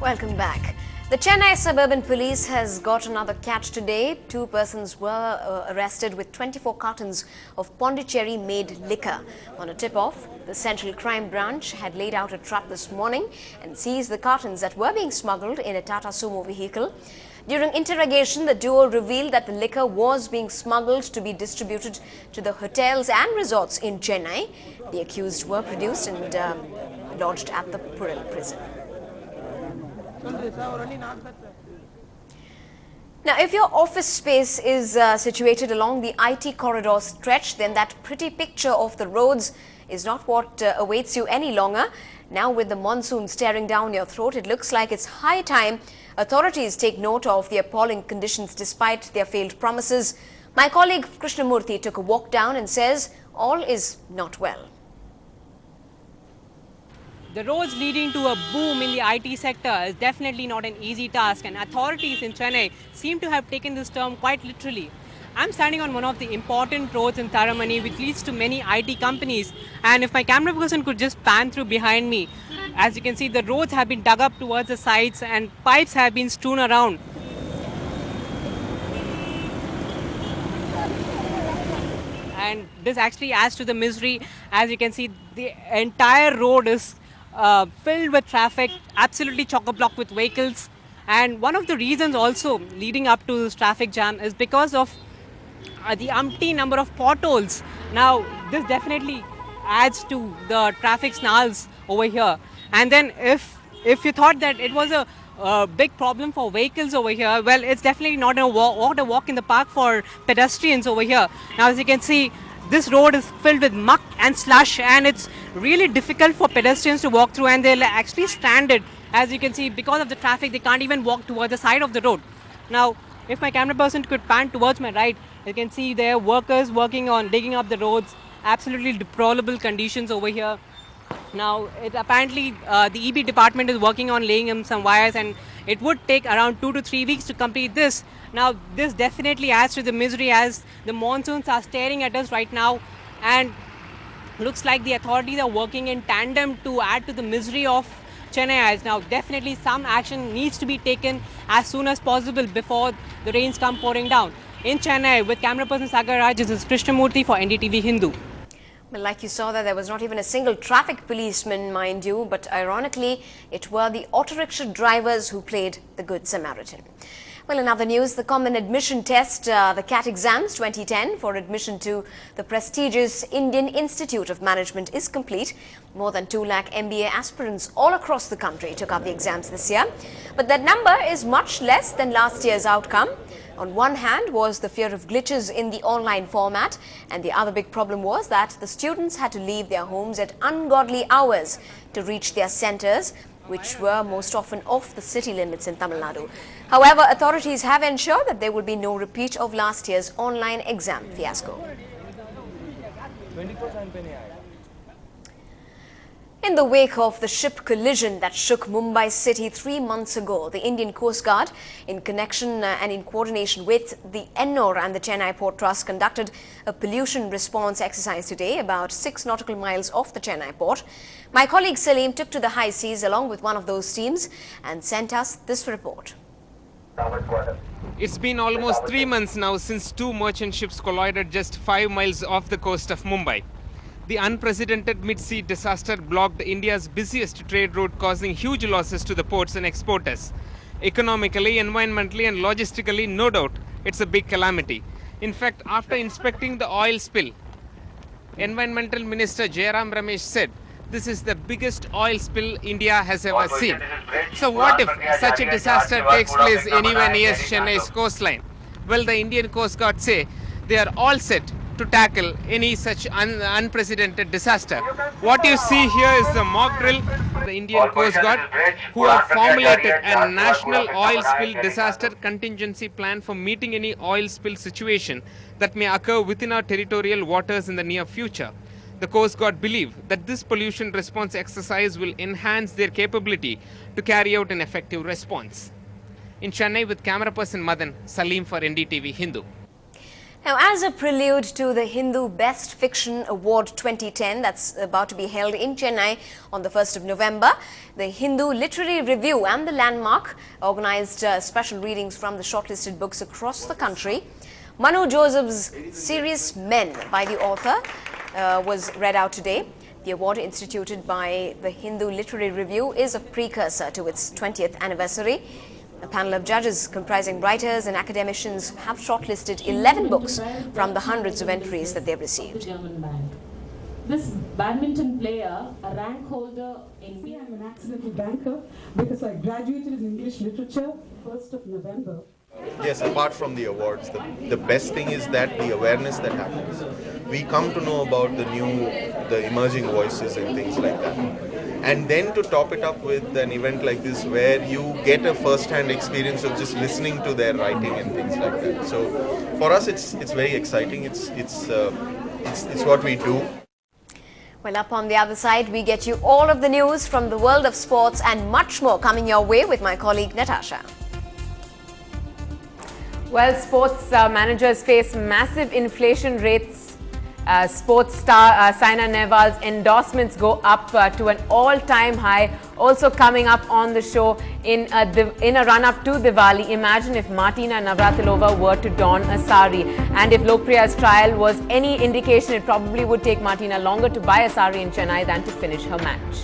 Welcome back. The Chennai Suburban Police has got another catch today. 2 persons were arrested with 24 cartons of Pondicherry-made liquor. On a tip-off, the Central Crime Branch had laid out a trap this morning and seized the cartons that were being smuggled in a Tata Sumo vehicle. During interrogation, the duo revealed that the liquor was being smuggled to be distributed to the hotels and resorts in Chennai. The accused were produced and lodged at the Puril prison. Now, if your office space is situated along the IT corridor stretch, then that pretty picture of the roads is not what awaits you any longer. Now, with the monsoon staring down your throat, it looks like it's high time authorities take note of the appalling conditions despite their failed promises. My colleague Krishnamurthy took a walk down and says all is not well. The roads leading to a boom in the IT sector is definitely not an easy task, and authorities in Chennai seem to have taken this term quite literally. I'm standing on one of the important roads in Taramani which leads to many IT companies, and if my camera person could just pan through behind me, as you can see, the roads have been dug up towards the sides and pipes have been strewn around. And this actually adds to the misery. As you can see, the entire road is filled with traffic, absolutely chock-a-block with vehicles. And one of the reasons also leading up to this traffic jam is because of the umpteen number of potholes. Now, this definitely adds to the traffic snarls over here. And then if you thought that it was a big problem for vehicles over here, well, it's definitely not a walk in the park for pedestrians over here. Now, as you can see, this road is filled with muck and slush, and it's really difficult for pedestrians to walk through, and they're actually stranded. As you can see, because of the traffic, they can't even walk towards the side of the road. Now, if my camera person could pan towards my right, you can see there are workers working on digging up the roads. Absolutely deplorable conditions over here. Now, apparently the EB department is working on laying in some wires, and it would take around 2 to 3 weeks to complete this. Now, this definitely adds to the misery as the monsoons are staring at us right now, and looks like the authorities are working in tandem to add to the misery of Chennai. Now, definitely some action needs to be taken as soon as possible before the rains come pouring down. In Chennai, with camera person Sagar Raj, this is Krishnamurthy for NDTV Hindu. Well, like you saw there was not even a single traffic policeman, mind you, but ironically, it were the auto rickshaw drivers who played the Good Samaritan. Well, in other news, the Common Admission Test, the CAT exams 2010 for admission to the prestigious Indian Institute of Management is complete. More than 2 lakh MBA aspirants all across the country took up the exams this year. But that number is much less than last year's outcome. On one hand was the fear of glitches in the online format, and the other big problem was that the students had to leave their homes at ungodly hours to reach their centres, which were most often off the city limits in Tamil Nadu. However, authorities have ensured that there will be no repeat of last year's online exam fiasco. In the wake of the ship collision that shook Mumbai city 3 months ago, the Indian Coast Guard, in connection and in coordination with the Ennore and the Chennai Port Trust, conducted a pollution response exercise today about 6 nautical miles off the Chennai port. My colleague Salim took to the high seas along with one of those teams and sent us this report. It's been almost 3 months now since 2 merchant ships collided just 5 miles off the coast of Mumbai. The unprecedented mid-sea disaster blocked India's busiest trade route, causing huge losses to the ports and exporters. Economically, environmentally and logistically, no doubt, it's a big calamity. In fact, after inspecting the oil spill, Environmental Minister Jairam Ramesh said, this is the biggest oil spill India has ever seen. So what if such a disaster takes place anywhere near Chennai's coastline? Well, the Indian Coast Guard say they are all set to tackle any such unprecedented disaster. What you see here is the mock drill. The Indian Coast Guard, who have formulated a national oil spill disaster contingency plan for meeting any oil spill situation that may occur within our territorial waters in the near future. The Coast Guard believe that this pollution response exercise will enhance their capability to carry out an effective response. In Chennai, with camera person Madan, Salim for NDTV Hindu. Now, as a prelude to the Hindu Best Fiction Award 2010 that's about to be held in Chennai on the 1st of November, the Hindu Literary Review and the Landmark organized special readings from the shortlisted books across the country. Manu Joseph's Serious Men by the author was read out today. The award, instituted by the Hindu Literary Review, is a precursor to its 20th anniversary. A panel of judges comprising writers and academicians have shortlisted 11 books from the hundreds of entries that they've received. This badminton player, a rank holder in... I'm an accidental banker because I graduated in English literature 1st of November. Yes, apart from the awards, the best thing is that the awareness that happens. We come to know about the emerging voices and things like that. And then to top it up with an event like this where you get a first-hand experience of just listening to their writing and things like that. So for us, it's very exciting. It's what we do. Well, up on the other side, we get you all of the news from the world of sports and much more coming your way with my colleague Natasha. Well, sports managers face massive inflation rates. Sports star Saina Nehwal's endorsements go up to an all-time high. Also coming up on the show in a run-up to Diwali, imagine if Martina Navratilova were to don a sari. And if Lokpriya's trial was any indication, it probably would take Martina longer to buy a sari in Chennai than to finish her match.